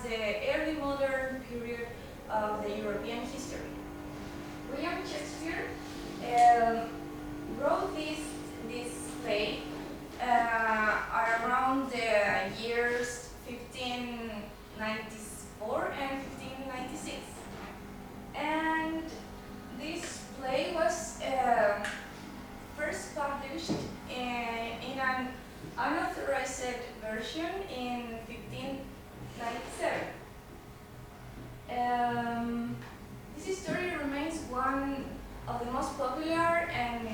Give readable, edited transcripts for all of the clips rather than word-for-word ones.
the early modern period of the European history. William Shakespeare wrote this play around the years 1594 and 1596. And this play was first published in an unauthorized version in 1597. This story remains one of the most popular and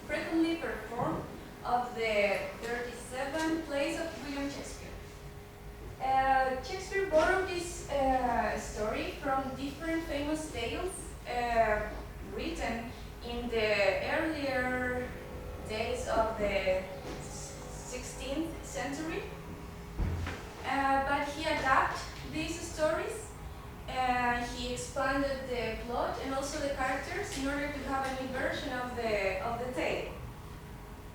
frequently performed of the 37 plays of William Shakespeare. Shakespeare borrowed this story from different famous tales written in the earlier days of the 16th century, but he adapted these stories. He expanded the plot and also the characters in order to have a new version of the tale.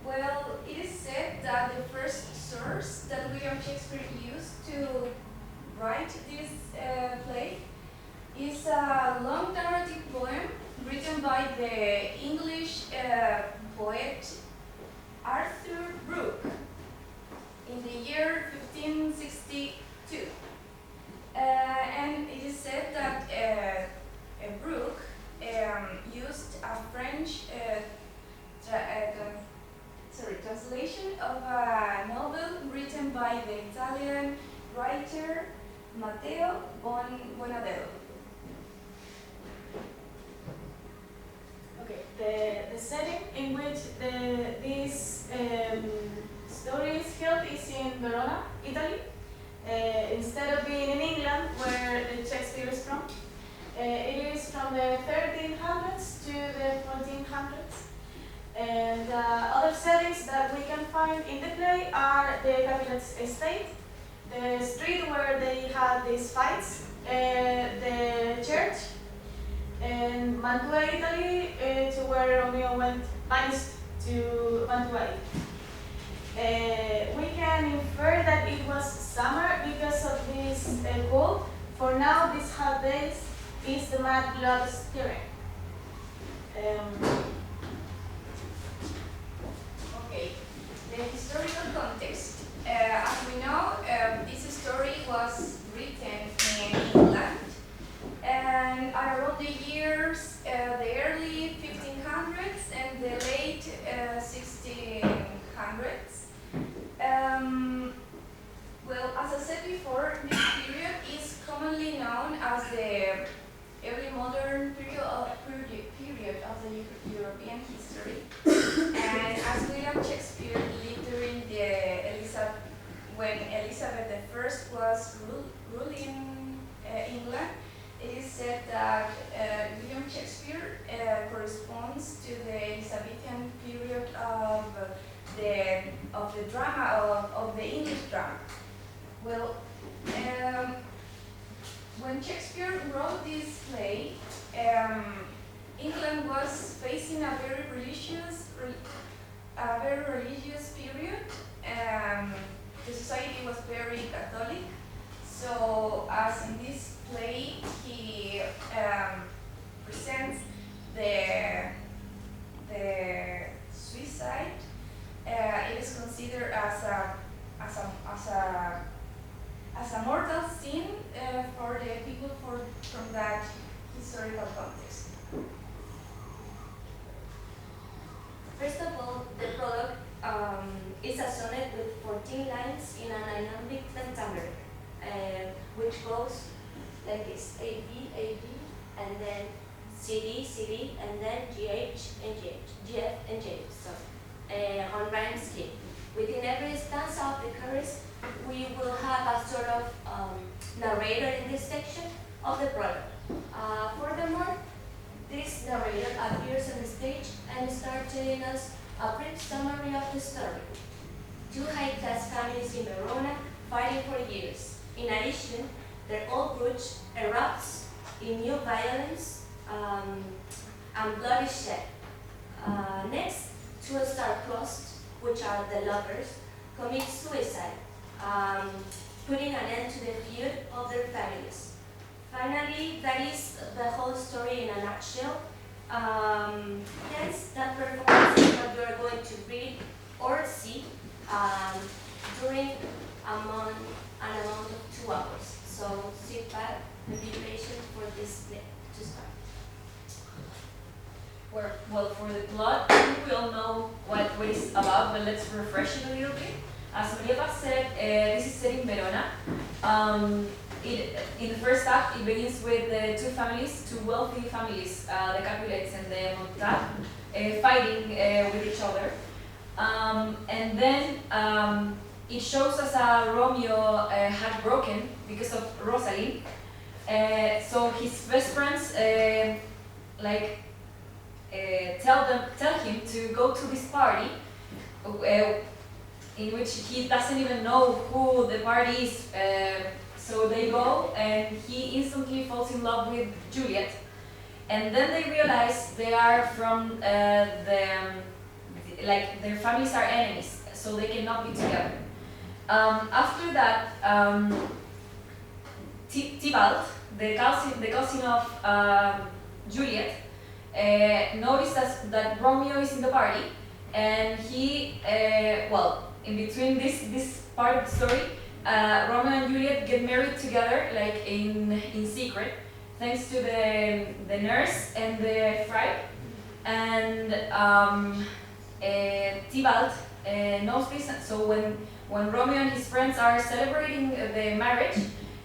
Well, it is said that the first source that William Shakespeare used to write this play is a long narrative poem written by the English poet Arthur Brooke in the year 1562. And it is said that Brooke used a French translation of a novel written by the Italian writer Matteo Buonadello. Okay, the setting in which this story is held is in Verona, Italy. Instead of being in England, where Shakespeare is from, it is from the 1300s to the 1400s. And other settings that we can find in the play are the capital estate, the street where they had these fights, the church, and Mantua, Italy, to where Romeo went banished to Mantua. We can infer that it was summer because of this cold. For now, this hot days is the Mad Love's hearing. Okay, the historical context. As we know, this story was written in England, and around the years, the early 1500s and the late 1600s. Well, as I said before, this period is commonly known as the early modern period of the European history. And as William Shakespeare lived during when Elizabeth I was ruling England, it is said that William Shakespeare corresponds to the Elizabethan period of the drama of the English drama. Well, when Shakespeare wrote this play, England was facing a very religious period. The society was very Catholic. So, as in this play, he presents the suicide. It is considered as a mortal sin for the people from that historical context. First of all, the prologue is a sonnet with 14 lines in an iambic pentameter, which goes like this: A, B, and then C, D, and then GH and GH, GF and GH, on rhyme scheme. Within every stanza of the chorus, we will have a sort of narrator in this section of the prologue. Furthermore, this narrator appears on the stage and starts telling us a brief summary of the story. Two high-class families in Verona fighting for years. In addition, their old grudge erupts in new violence and blood is shed. Next, two star-crossed, which are the lovers, commit suicide. putting an end to the feud of their families. Finally, that is the whole story in a nutshell. Hence, that performance is what you are going to read or see during an amount of 2 hours. So sit back and be patient for this play to start. Well, for the plot, I think we all know what it's about, but let's refresh it a little bit. As Maria Paz said, this is set in Verona. In the first act, it begins with two families, two wealthy families, the Capulets and the Montat, fighting with each other. And then it shows us Romeo had broken because of Rosaline. So his best friends tell him to go to this party, in which he doesn't even know who the party is. So they go, and he instantly falls in love with Juliet. And then they realize they are from their families are enemies, so they cannot be together. After that, Tybalt, the cousin of Juliet, notices that Romeo is in the party, and he, in between this part of the story, Romeo and Juliet get married together, like in secret, thanks to the nurse and the friar. And Tybalt knows this, so when Romeo and his friends are celebrating the marriage,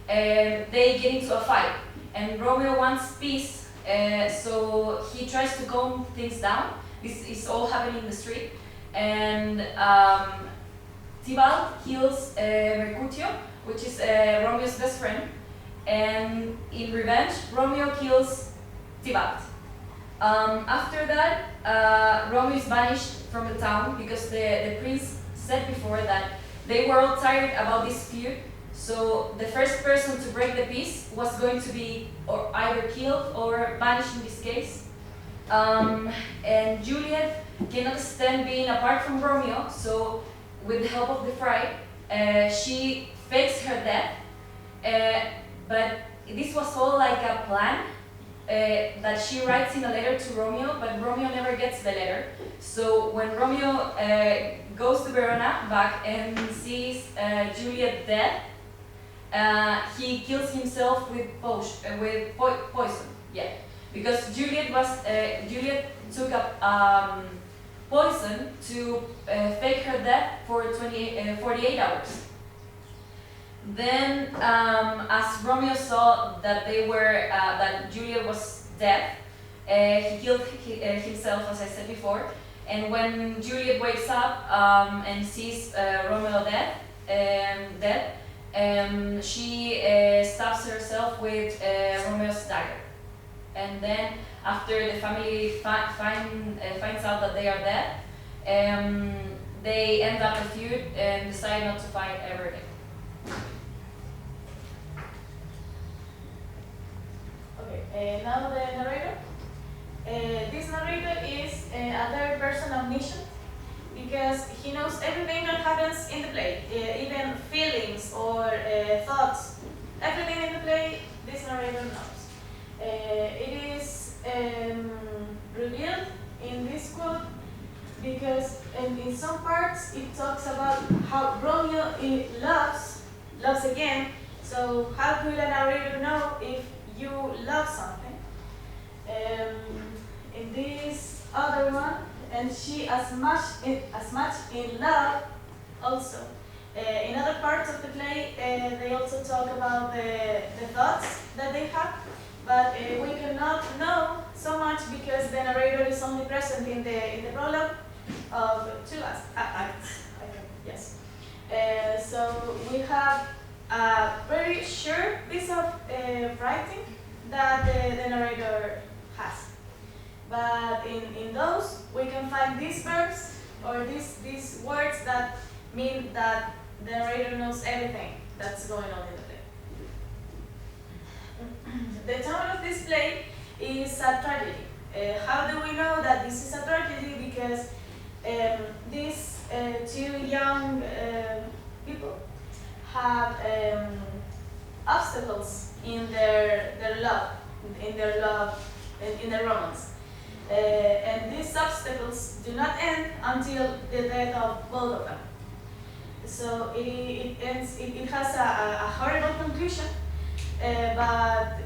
they get into a fight, and Romeo wants peace, so he tries to calm things down. This is all happening in the street, and Tybalt kills Mercutio, which is Romeo's best friend, and in revenge, Romeo kills Tybalt. After that, Romeo is banished from the town because the prince said before that they were all tired about this feud, so the first person to break the peace was going to be either killed or banished in this case. And Juliet cannot stand being apart from Romeo, so with the help of the friar, she fakes her death, but this was all like a plan that she writes in a letter to Romeo, but Romeo never gets the letter. So when Romeo goes to Verona back and sees Juliet dead, he kills himself with poison. Yeah, because Juliet took up poison to fake her death for 48 hours. Then, as Romeo saw that that Juliet was dead, he killed himself, as I said before. And when Juliet wakes up and sees Romeo dead, she stabs herself with Romeo's dagger. And then, after the family finds out that they are dead, they end up a feud and decide not to fight ever again. Okay, now the narrator. This narrator is a third person omniscient because he knows everything that happens in the play, even feelings or thoughts. Everything in the play, this narrator knows. It is revealed in this quote because in some parts it talks about how Romeo loves again. So how could a narrator know if you love something? In this other one, and she as much in love also. In other parts of the play, they also talk about the thoughts that they have, but we cannot know so much because the narrator is only present in the prologue of 2 acts. I think, yes. So we have a very short piece of writing that the narrator has. But in those, we can find these verbs or these words that mean that the narrator knows everything that's going on in the play. The tone of this play is a tragedy. How do we know that this is a tragedy? Because these two young people have obstacles in their love, in their romance. And these obstacles do not end until the death of both of them. So it ends. It has a horrible conclusion, but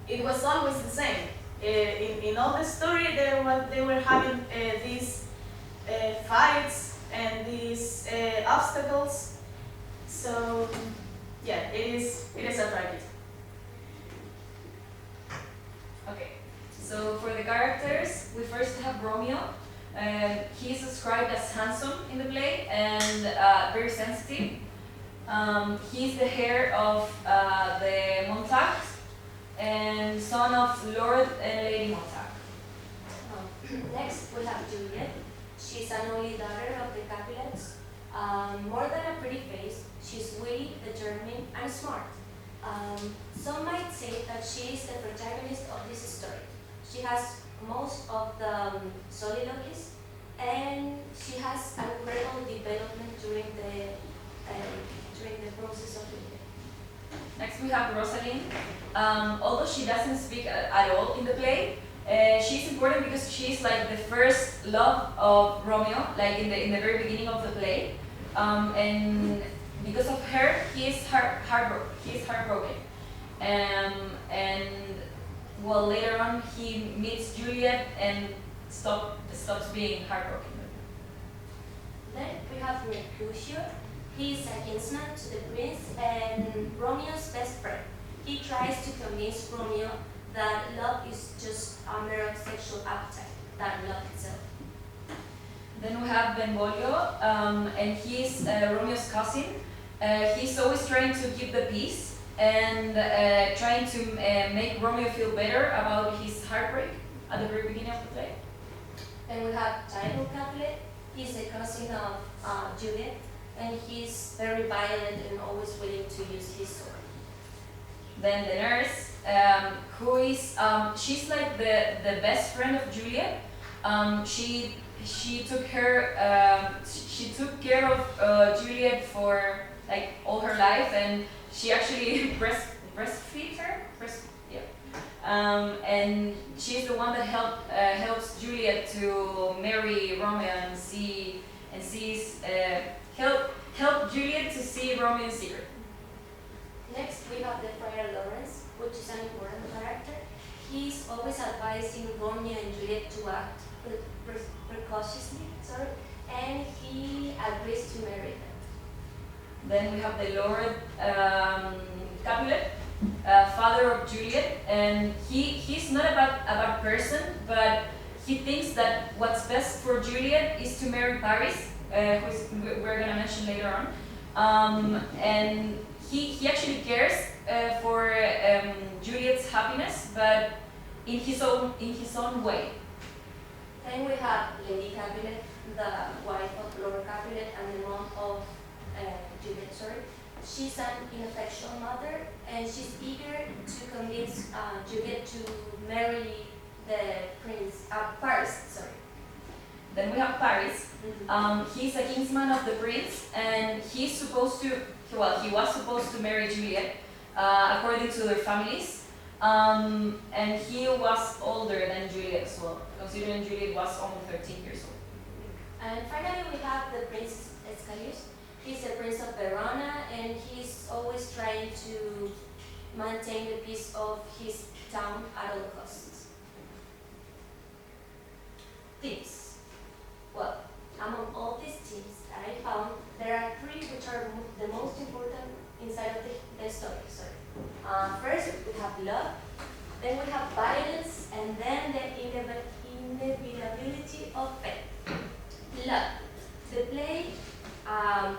it was always the same. In all the story, they were having these fights and these obstacles. So yeah, it is a tragedy. Okay, so for the characters, we first have Romeo. He is described as handsome in the play and very sensitive. He's the heir of the Montagues and son of Lord and Lady Montague. Next, we have Juliet. She's an only daughter of the Capulets. More than a pretty face, she's witty, determined, and smart. Some might say that she is the protagonist of this story. She has most of the soliloquies, and she has an incredible development during the process of the play. Next we have Rosalind. Although she doesn't speak at all in the play, she's important because she's like the first love of Romeo, like in the very beginning of the play, and because of her, he is heartbroken, and well, later on he meets Juliet and stops being heartbroken. Then we have Mercutio. He is a kinsman to the prince and Romeo's best friend. He tries to convince Romeo that love is just a mere sexual appetite, than love itself. Then we have Benvolio, and he's Romeo's cousin. He's always trying to keep the peace and trying to make Romeo feel better about his heartbreak at the very beginning of the play. Then we have Diego Capulet. He's a cousin of Juliet, and he's very violent and always willing to use his sword. Then the nurse, who is she's like the best friend of Juliet. She took care of Juliet for like all her life, and she actually breastfeeds her. And she's the one that helps Juliet to marry Romeo and help Juliet to see Romeo's secret. Next, we have the Friar Lawrence, which is an important character. He's always advising Romeo and Juliet to act precautiously, and he agrees to marry them. Then we have the Lord Capulet, father of Juliet, and he's not a bad person, but he thinks that what's best for Juliet is to marry Paris, who we're gonna mention later on, and he actually cares for Juliet's happiness, but in his own way. Then we have Lady Capulet, the wife of Lord Capulet and the mom of Juliet. She's an ineffectual mother, and she's eager to convince Juliet to marry the prince, Paris. Then we have Paris. He's a kinsman of the prince, and he was supposed to marry Juliet according to their families. And he was older than Juliet as well, considering Juliet was only 13 years old. And finally, we have the Prince Escalius. He's the Prince of Verona, and he's always trying to maintain the peace of his town at all costs. Tips. Well, among all these tips that I found, there are three which are the most important inside of the story. First, we have love, then we have violence, and then the inevitability of fate. Love. The play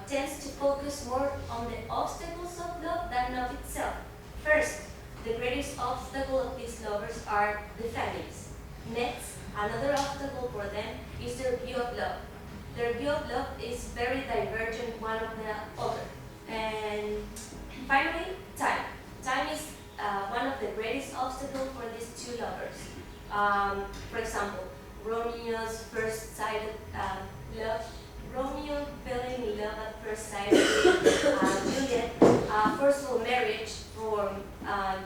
tends to focus more on the obstacles of love than love itself. First, the greatest obstacle of these lovers are the families. Next, another obstacle for them is their view of love. Their view of love is very divergent one of the other. And finally, time. Time is one of the greatest obstacles for these two lovers. For example, Romeo's first sighted love. Romeo falling in love at first sight with Juliet, a forceful marriage for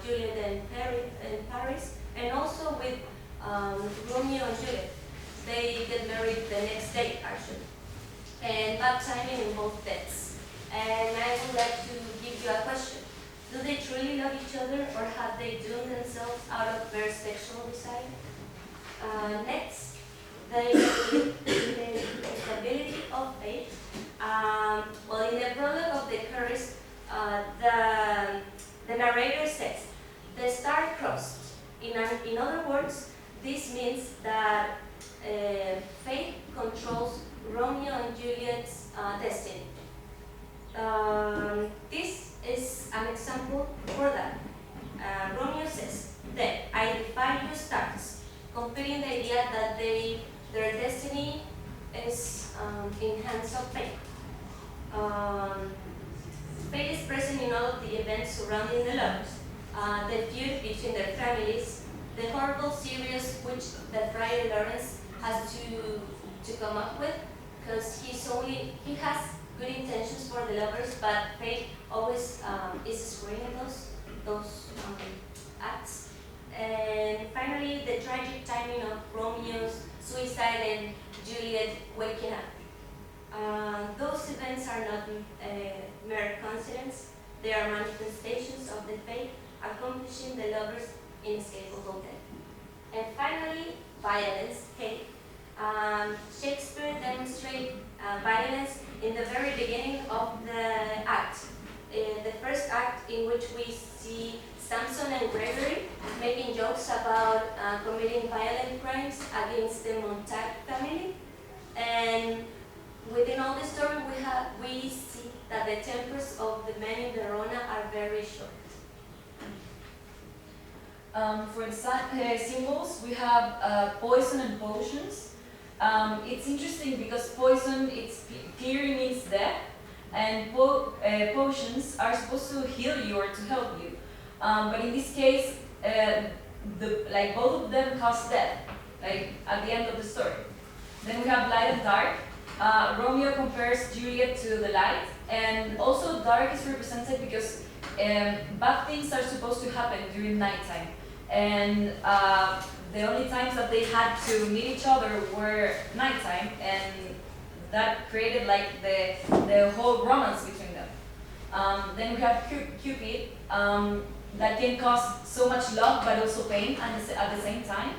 Juliet and Paris, and also with Romeo and Juliet. They get married the next day, actually. And bad timing in both deaths. And I would like to give you a question. Do they truly love each other, or have they doomed themselves out of their sexual desire? Next, the instability of fate. Well, in the prologue of the curse, the narrator says, the star crossed. In other words, this means that fate controls Romeo and Juliet's destiny. This is an example for that. Romeo says, then I defy you stars, comparing the idea that their destiny is in hands of fate. Fate is present in all of the events surrounding the lovers, the feud between their families, the horrible series which the Friar Lawrence has to come up with, because he has good intentions for the lovers, but fate always is screening those acts. And finally, the tragic timing of Romeo's suicide and Juliet waking up. Those events are not mere coincidence. They are manifestations of the fate accomplishing the lovers' inescapable death. And finally, violence, hate. Shakespeare demonstrates violence in the very beginning of the act. The first act, in which we see Samson and Gregory making jokes about committing violent crimes against the Montag family. And within all the story, we see that the tempers of the men in Verona are very short. For the symbols, we have poison and potions. It's interesting because poison clearly means death, and potions are supposed to heal you or to help you. But in this case, both of them cause death, at the end of the story. Then we have light and dark. Romeo compares Juliet to the light, and also dark is represented because bad things are supposed to happen during nighttime. And the only times that they had to meet each other were nighttime, and that created the whole romance between them. Then we have Cupid, that can cause so much love but also pain at the same time.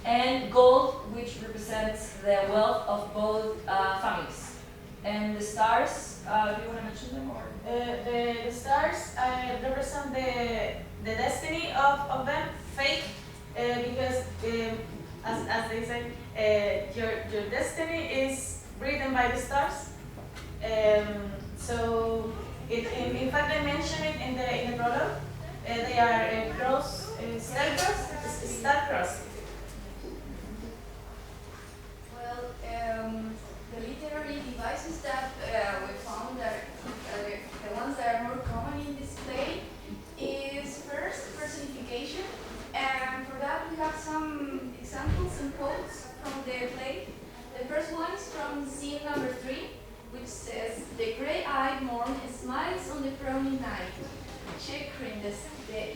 And gold, which represents the wealth of both families. And the stars, do you want to mention them? Or? The stars represent the destiny of them, fate, because as they say, your destiny is written by the stars. So in fact they mention it in the prologue. They are star-crossed. Well, the literary devices that we found that the ones that are more common in this play is first personification, and for that we have some examples and quotes from the play. The first one is from scene number 3, which says, "The gray-eyed morn smiles on the frowning night, checkering the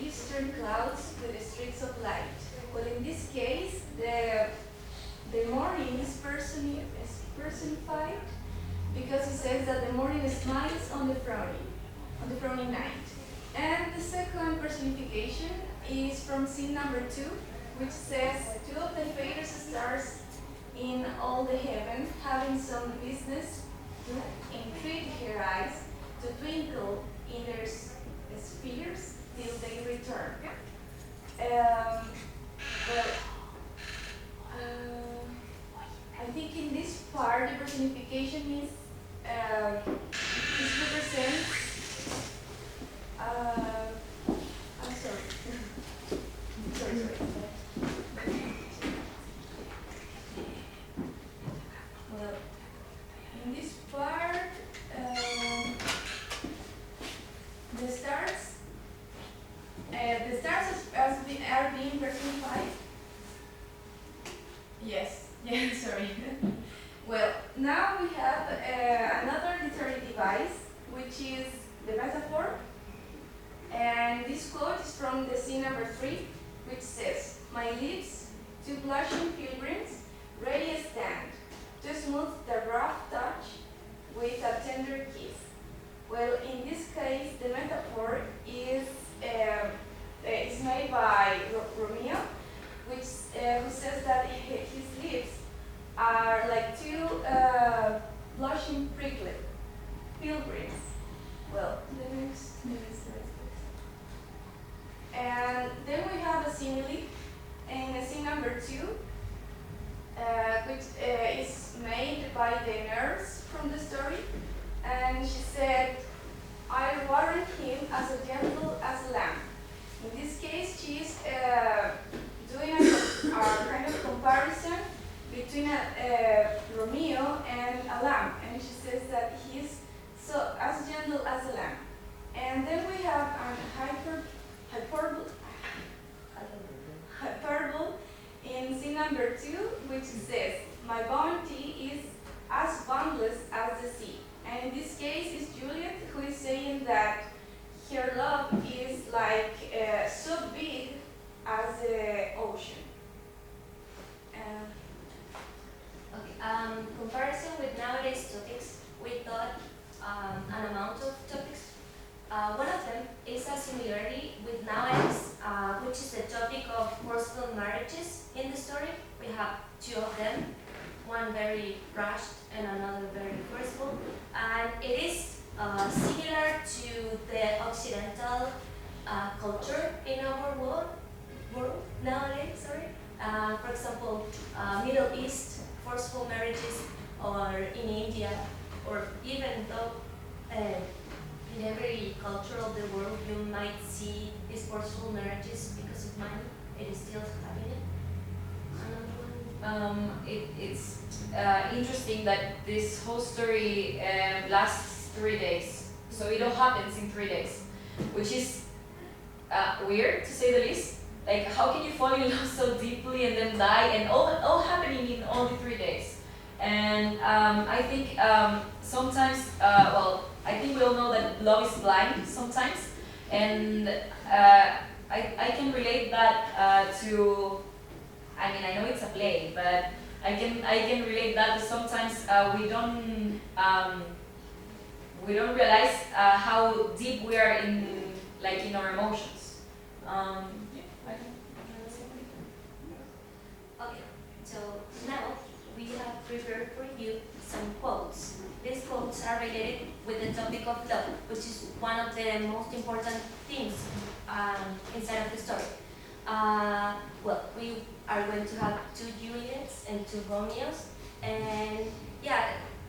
eastern clouds with the streaks of light." Well, in this case, the morning is personified because it says that the morning smiles on the frowning night. And the second personification is from scene number 2, which says, "Two of the fairest stars in all the heaven, having some business to entreat her eyes to twinkle in their spheres till they return." I think in this part the personification represents. I'm sorry. sorry. Well, in this part, the stars are being personified. Yes, sorry. Well, now we have another literary device, which is the metaphor. And this quote is from the scene number 3, which says, "My lips, two blushing pilgrims, ready stand, to smooth the rough touch with a tender kiss." Well, in this case, the metaphor is made by Romeo, which who says that his lips are like two blushing pilgrims. Well, the next slide. And then we have a simile in scene number 2, which is made by the nurse from the story. And she said, "I warrant him as gentle as a lamb." In this case, she is doing a kind of comparison between Romeo and a lamb. And she says that he is so as gentle as a lamb. And then we have an hyperbole in scene number 2, which says, "My bounty is as boundless as the sea." And in this case, it's Juliet who is saying that her love is like so big as the ocean. Okay. Comparison with nowadays topics, we thought an amount of topics. One of them is a similarity with nowadays, which is the topic of forceful marriages in the story. We have two of them, one very rushed and another very forceful, and it is similar to the Occidental culture in our world nowadays. For example, Middle East forceful marriages, or in India, or even though in every culture of the world you might see these forceful marriages because of money, it is still happening. It's interesting that this whole story lasts 3 days. So it all happens in 3 days, which is weird to say the least. Like, how can you fall in love so deeply and then die, and all happening in only 3 days? And I think sometimes, I think we all know that love is blind sometimes, and I can relate that to. I mean, I know it's a play, but I can relate that to sometimes we don't realize how deep we are in our emotions. Okay, so now we have prepared for you some quotes. These quotes are related with the topic of love, which is one of the most important things inside of the story. We are going to have 2 Juliets and 2 Romeos, and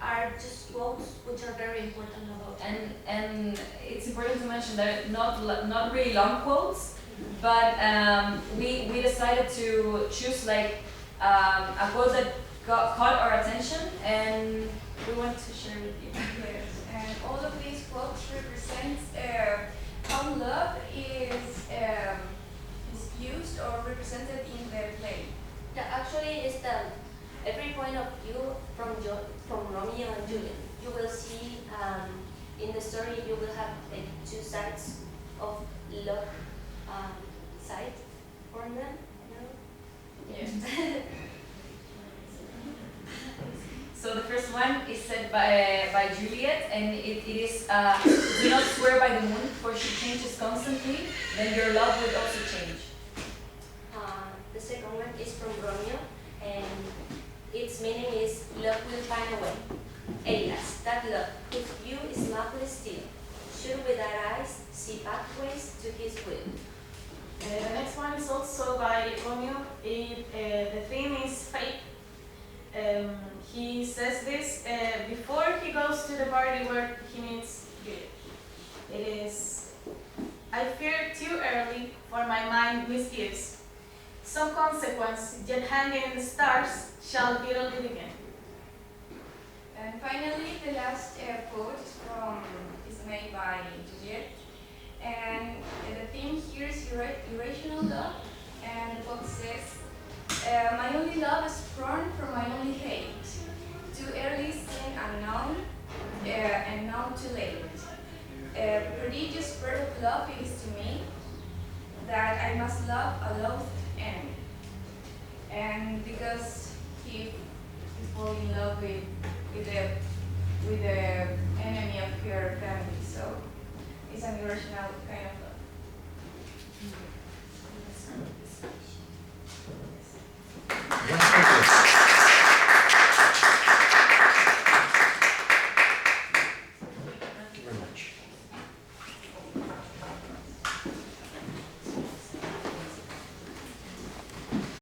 are just quotes which are very important about. And it's important to mention that not really long quotes, but we decided to choose a quote that caught our attention, and we want to share with you. Yes, and all of these quotes represent how love is used or represented in the play. Yeah, actually, it's every point of view from Romeo and Juliet. You will see in the story you will have 2 sides of love side for them. Yes. So the first one is said by Juliet, and it is, "Do not swear by the moon, for she changes constantly, then your love will also change." The second one is from Romeo, and its meaning is, "Love will find a way. Alas, that love, whose view is marvelous still, should with our eyes see pathways to his will." The next one is also by Romeo. The theme is fate. He says this before he goes to the party where he meets Juliet. It is, "I fear too early, for my mind misgives. Some consequence, yet hanging in the stars, shall bitterly begin." And finally, the last quote is made by Juliet, and the theme here is irrational love, and the quote says, "My only love is sprung from my only hate. Too early love it is to me that I must love a loathed enemy. And because he falls in love with the enemy of her family, so it's an irrational kind of love.